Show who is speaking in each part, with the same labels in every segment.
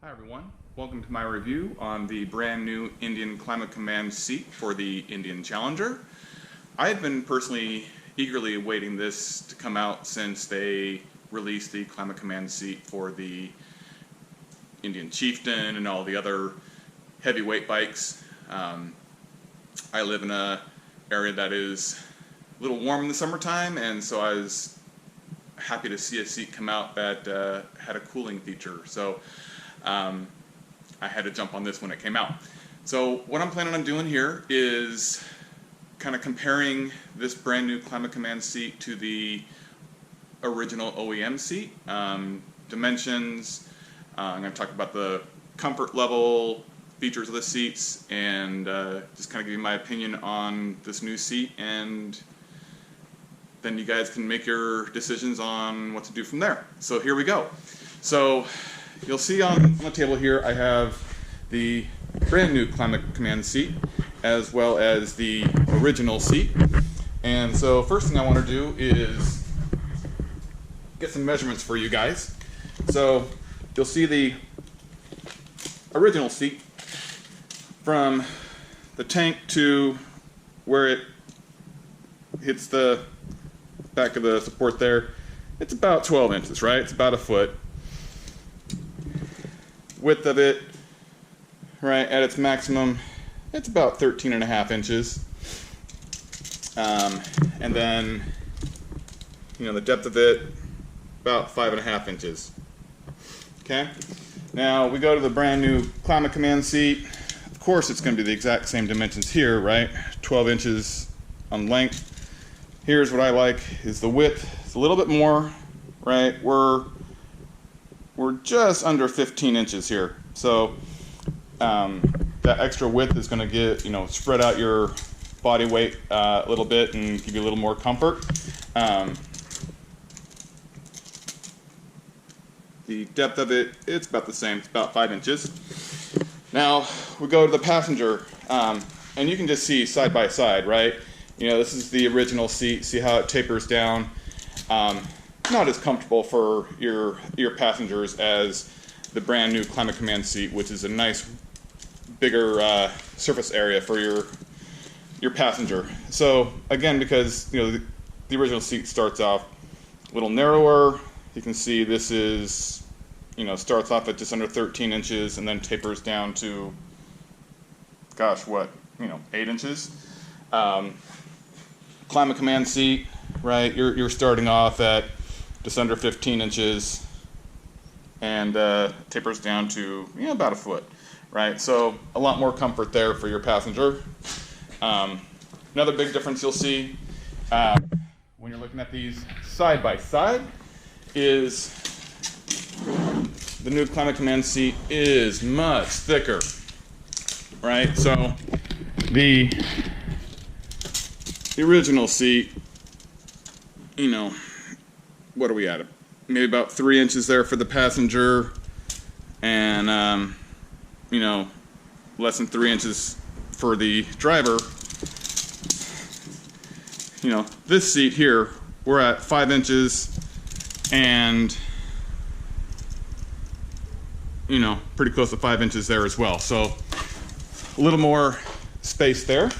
Speaker 1: Hi everyone, welcome to my review on the brand new Indian ClimaCommand seat for the Indian Challenger. I have been personally eagerly awaiting this to come out since they released the ClimaCommand seat for the Indian Chieftain and all the other heavyweight bikes. I live in an area that is a little warm in the summertime, and so I was happy to see a seat come out that had a cooling feature. So I had to jump on this when it came out. So what I'm planning on doing here is kind of comparing this brand new ClimaCommand seat to the original OEM seat. Dimensions, I'm going to talk about the comfort level, features of the seats, and just kind of give you my opinion on this new seat, and then you guys can make your decisions on what to do from there. So here we go. So you'll see on the table here I have the brand new ClimaCommand seat as well as the original seat. And so first thing I want to do is get some measurements for you guys. So you'll see the original seat from the tank to where it hits the back of the support there. It's about 12 inches, right? It's about a foot. Width of it, right, at its maximum, it's about 13.5 inches. And then, the depth of it, about 5.5 inches. Okay? Now, we go to the brand new ClimaCommand seat. Of course, it's going to be the exact same dimensions here, right? 12 inches on length. Here's what I like, is the width. It's a little bit more, right? We're just under 15 inches here. So that extra width is going to get, spread out your body weight a little bit and give you a little more comfort. The depth of it, it's about the same. It's about 5 inches. Now we go to the passenger, and you can just see side by side, right? This is the original seat. See how it tapers down. Not as comfortable for your passengers as the brand new ClimaCommand seat, which is a nice bigger surface area for your passenger. So again, because the original seat starts off a little narrower, you can see this is starts off at just under 13 inches and then tapers down to, gosh, what, 8 inches. ClimaCommand seat, right? You're starting off at just under 15 inches and tapers down to about a foot, right? So a lot more comfort there for your passenger. Another big difference you'll see when you're looking at these side by side is the new ClimaCommand seat is much thicker, right? So the original seat, what are we at? Maybe about 3 inches there for the passenger, and less than 3 inches for the driver. This seat here, we're at 5 inches and pretty close to 5 inches there as well. So a little more space there.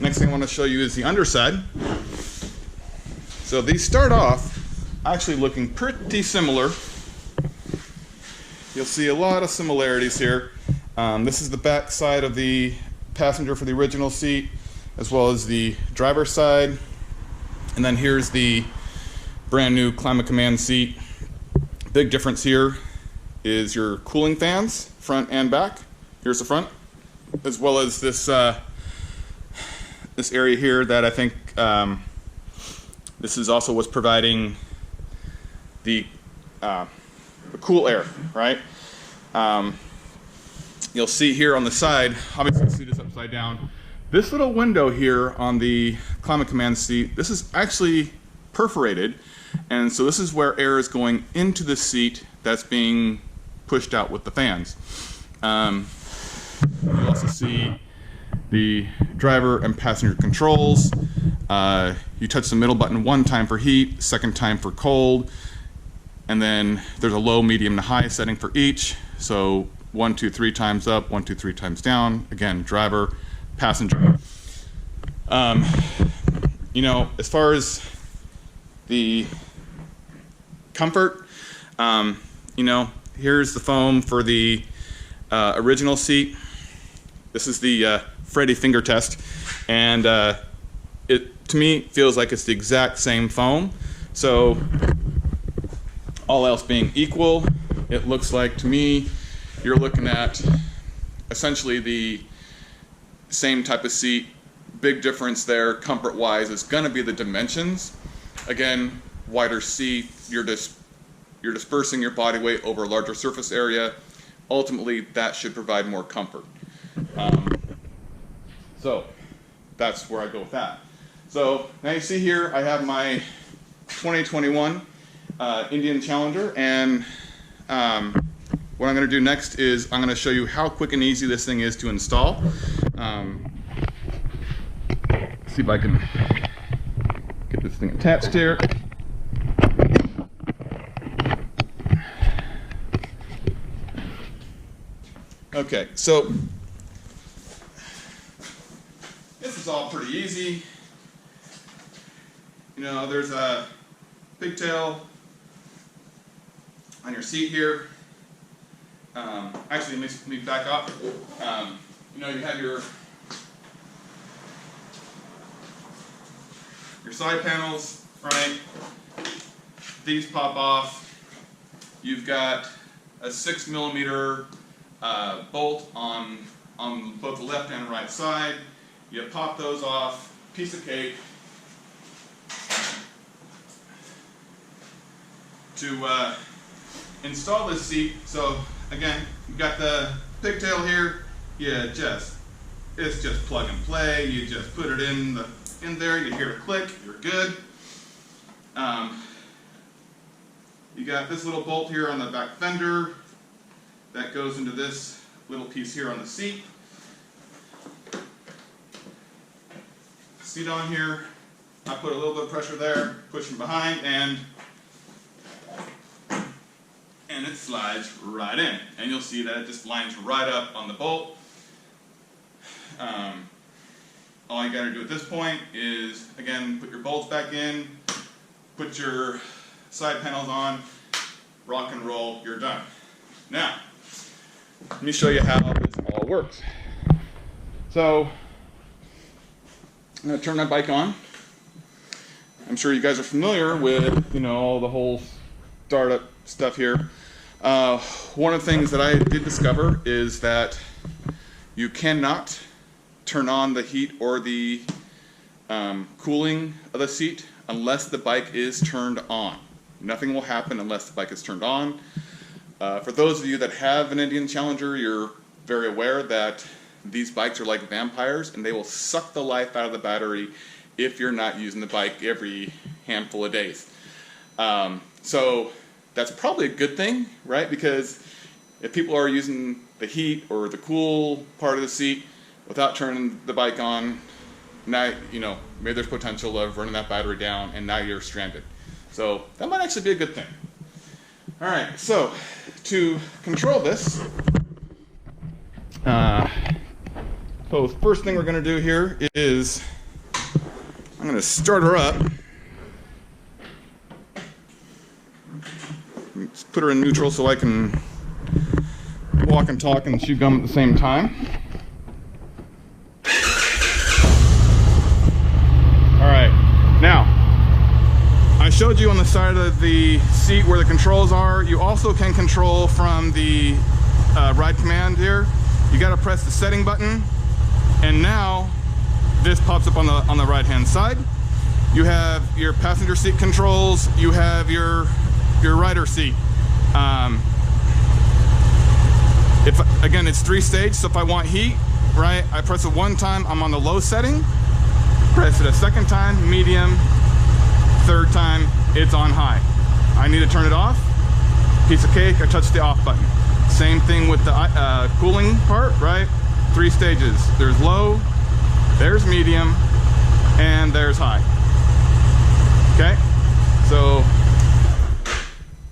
Speaker 1: Next thing I want to show you is the underside. So these start off actually looking pretty similar. You'll see a lot of similarities here. This is the back side of the passenger for the original seat, as well as the driver's side. And then here's the brand new ClimaCommand seat. Big difference here is your cooling fans, front and back. Here's the front, as well as this this area here that I think this is also what's providing the cool air, right? You'll see here on the side, obviously the seat is upside down. This little window here on the ClimaCommand seat, this is actually perforated, and so this is where air is going into the seat that's being pushed out with the fans. You also see the driver and passenger controls. You touch the middle button one time for heat, second time for cold. and then there's a low, medium, and high setting for each. So 1, 2, 3 times up, 1, 2, 3 times down. Again, driver, passenger. You know, as far as the comfort, you know, here's the foam for the original seat. This is the Freddy finger test, and it to me feels like it's the exact same foam. So all else being equal, it looks like to me you're looking at essentially the same type of seat. Big difference there comfort wise is going to be the dimensions. Again, wider seat, you're dispersing your body weight over a larger surface area. Ultimately, that should provide more comfort. So that's where I go with that. So now you see here I have my 2021 Indian Challenger, and what I'm going to do next is I'm going to show you how quick and easy this thing is to install. See if I can get this thing attached here. Okay, so this is all pretty easy. You know, there's a pigtail on your seat here. Actually, let me back up. You know, you have your side panels, right? These pop off. You've got a 6mm bolt on both the left and right side. You pop those off, piece of cake. To install this seat, so again, you've got the pigtail here. It's just plug and play. You just put it in there. You hear a click. You're good. You got this little bolt here on the back fender that goes into this little piece here on the seat. Seat on here. I put a little bit of pressure there, pushing behind, and it slides right in. And you'll see that it just lines right up on the bolt. All you got to do at this point is, again, put your bolts back in, put your side panels on, rock and roll, you're done. Now, let me show you how this all works. So, I'm going to turn my bike on. I'm sure you guys are familiar with, you know, all the whole startup stuff here. One of the things that I did discover is that you cannot turn on the heat or the cooling of the seat unless the bike is turned on. Nothing will happen unless the bike is turned on. For those of you that have an Indian Challenger, you're very aware that these bikes are like vampires and they will suck the life out of the battery if you're not using the bike every handful of days. So that's probably a good thing, right? Because if people are using the heat or the cool part of the seat without turning the bike on, now, you know, maybe there's potential of running that battery down and now you're stranded. So that might actually be a good thing. All right, so to control this, so the first thing we're going to do here is I'm going to start her up. Let's put her in neutral so I can walk and talk and chew gum at the same time. All right, now I showed you on the side of the seat where the controls are. You also can control from the ride command here. You got to press the setting button, and now this pops up on the right hand side. You have your passenger seat controls. You have your rider seat. Again, it's 3-stage, so if I want heat, right, I press it one time, I'm on the low setting. Press it a second time, medium. Third time, it's on high. I need to turn it off. Piece of cake, I touch the off button. Same thing with the cooling part, right? 3 stages. There's low, there's medium, and there's high. Okay? So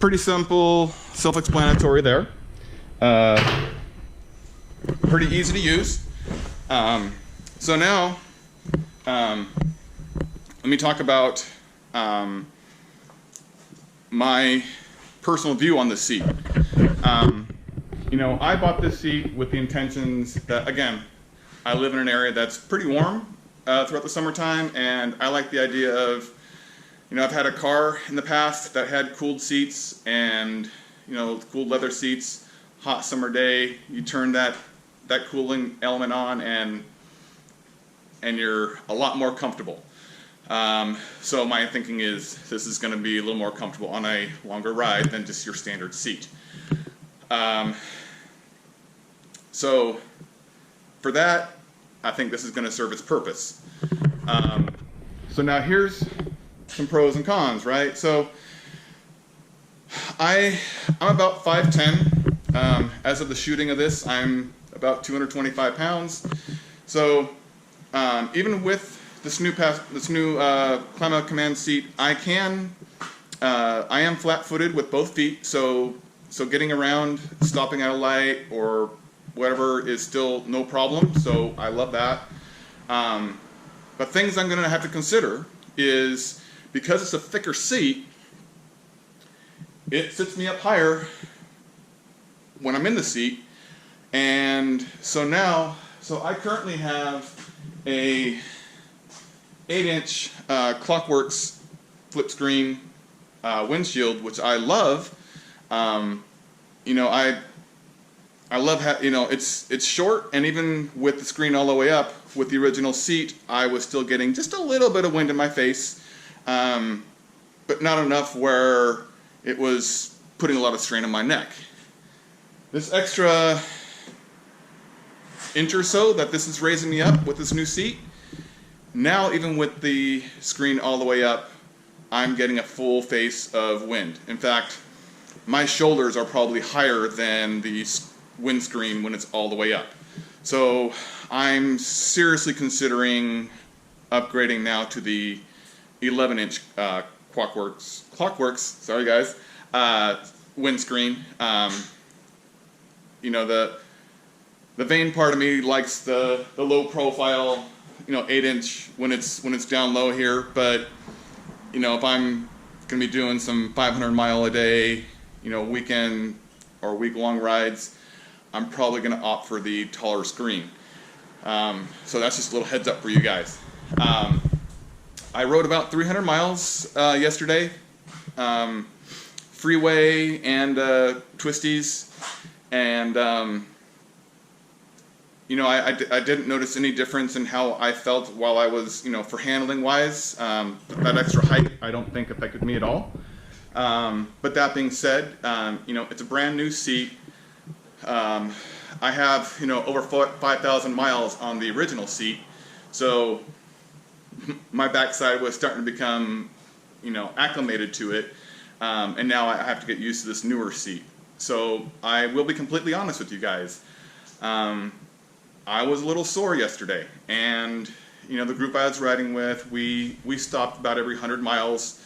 Speaker 1: pretty simple, self-explanatory there. Pretty easy to use. So now, let me talk about my personal view on this seat. You know, I bought this seat with the intentions that, again, I live in an area that's pretty warm throughout the summertime, and I like the idea of, you know, I've had a car in the past that had cooled seats and, you know, cooled leather seats, hot summer day, you turn that cooling element on and you're a lot more comfortable. So my thinking is this is going to be a little more comfortable on a longer ride than just your standard seat. So for that, I think this is going to serve its purpose. So now here's some pros and cons, right? So I'm about 5'10". As of the shooting of this, I'm about 225 pounds. So even with this new ClimaCommand seat, I am flat-footed with both feet. So getting around, stopping at a light or whatever is still no problem. So I love that. But things I'm going to have to consider is, because it's a thicker seat, it sits me up higher when I'm in the seat. And so now, I currently have a 8-inch Clockworks flip screen windshield, which I love. You know, I love you know, it's short, and even with the screen all the way up with the original seat, I was still getting just a little bit of wind in my face, but not enough where it was putting a lot of strain on my neck. This extra inch or so that this is raising me up with this new seat, now even with the screen all the way up, I'm getting a full face of wind. In fact, my shoulders are probably higher than the windscreen when it's all the way up. So I'm seriously considering upgrading now to the 11-inch Clockworks, sorry guys, windscreen. You know, the vain part of me likes the low profile, you know, 8-inch when it's down low here. But you know, if I'm gonna be doing some 500-mile a day, you know, weekend or week-long rides, I'm probably gonna opt for the taller screen. So that's just a little heads up for you guys. I rode about 300 miles yesterday, freeway and twisties, and you know, I didn't notice any difference in how I felt while I was, you know, for handling wise. That extra height I don't think affected me at all. But that being said, you know, it's a brand new seat. I have, you know, over 5,000 miles on the original seat, so my backside was starting to become, you know, acclimated to it, and now I have to get used to this newer seat. So I will be completely honest with you guys. I was a little sore yesterday, and you know, the group I was riding with, we stopped about every 100 miles,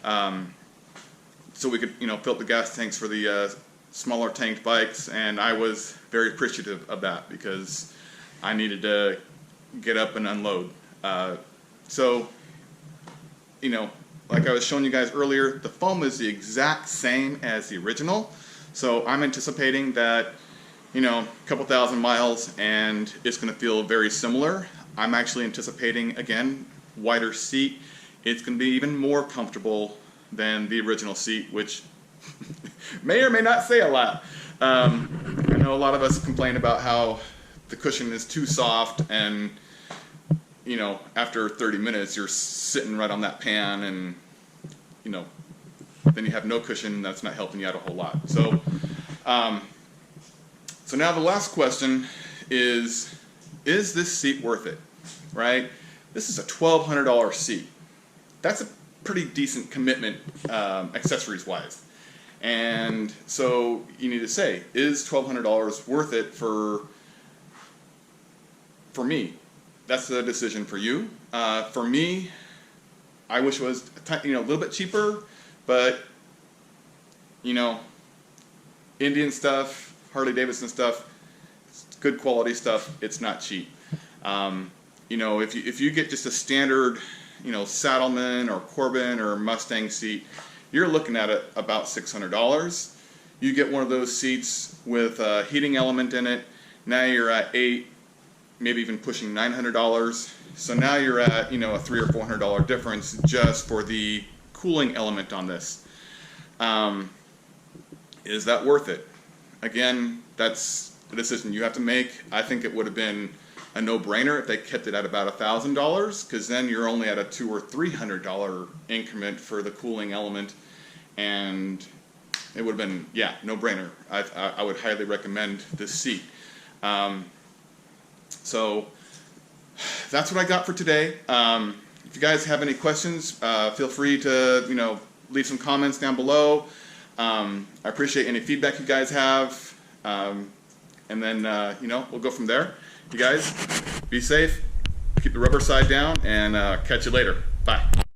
Speaker 1: so we could, you know, fill up the gas tanks for the smaller tanked bikes, and I was very appreciative of that because I needed to get up and unload. So, you know, like I was showing you guys earlier, the foam is the exact same as the original, so I'm anticipating that, you know, a couple thousand miles and it's going to feel very similar. I'm actually anticipating, again, wider seat. It's going to be even more comfortable than the original seat, which may or may not say a lot. I know a lot of us complain about how the cushion is too soft, and you know, after 30 minutes you're sitting right on that pan, and you know, then you have no cushion. That's not helping you out a whole lot. So so now the last question is this seat worth it, right? This is a $1,200 seat. That's a pretty decent commitment, accessories wise. And so you need to say, is $1,200 worth it for me? That's the decision for you. For me, I wish it was a little bit cheaper, but you know, Indian stuff, Harley Davidson stuff, good quality stuff. It's not cheap. You know, if you get just a standard, you know, Saddleman or Corbin or Mustang seat, you're looking at it about $600. You get one of those seats with a heating element in it, now you're at maybe even pushing $900. So now you're at, you know, a $300 or $400 difference just for the cooling element on this. Is that worth it? Again, that's a decision you have to make. I think it would have been a no-brainer if they kept it at about $1,000, because then you're only at a $200 or $300 increment for the cooling element, and it would have been, yeah, no-brainer. I would highly recommend this seat. So that's what I got for today. If you guys have any questions, feel free to, you know, leave some comments down below. I appreciate any feedback you guys have, and then you know, we'll go from there. You guys be safe, keep the rubber side down, and catch you later. Bye.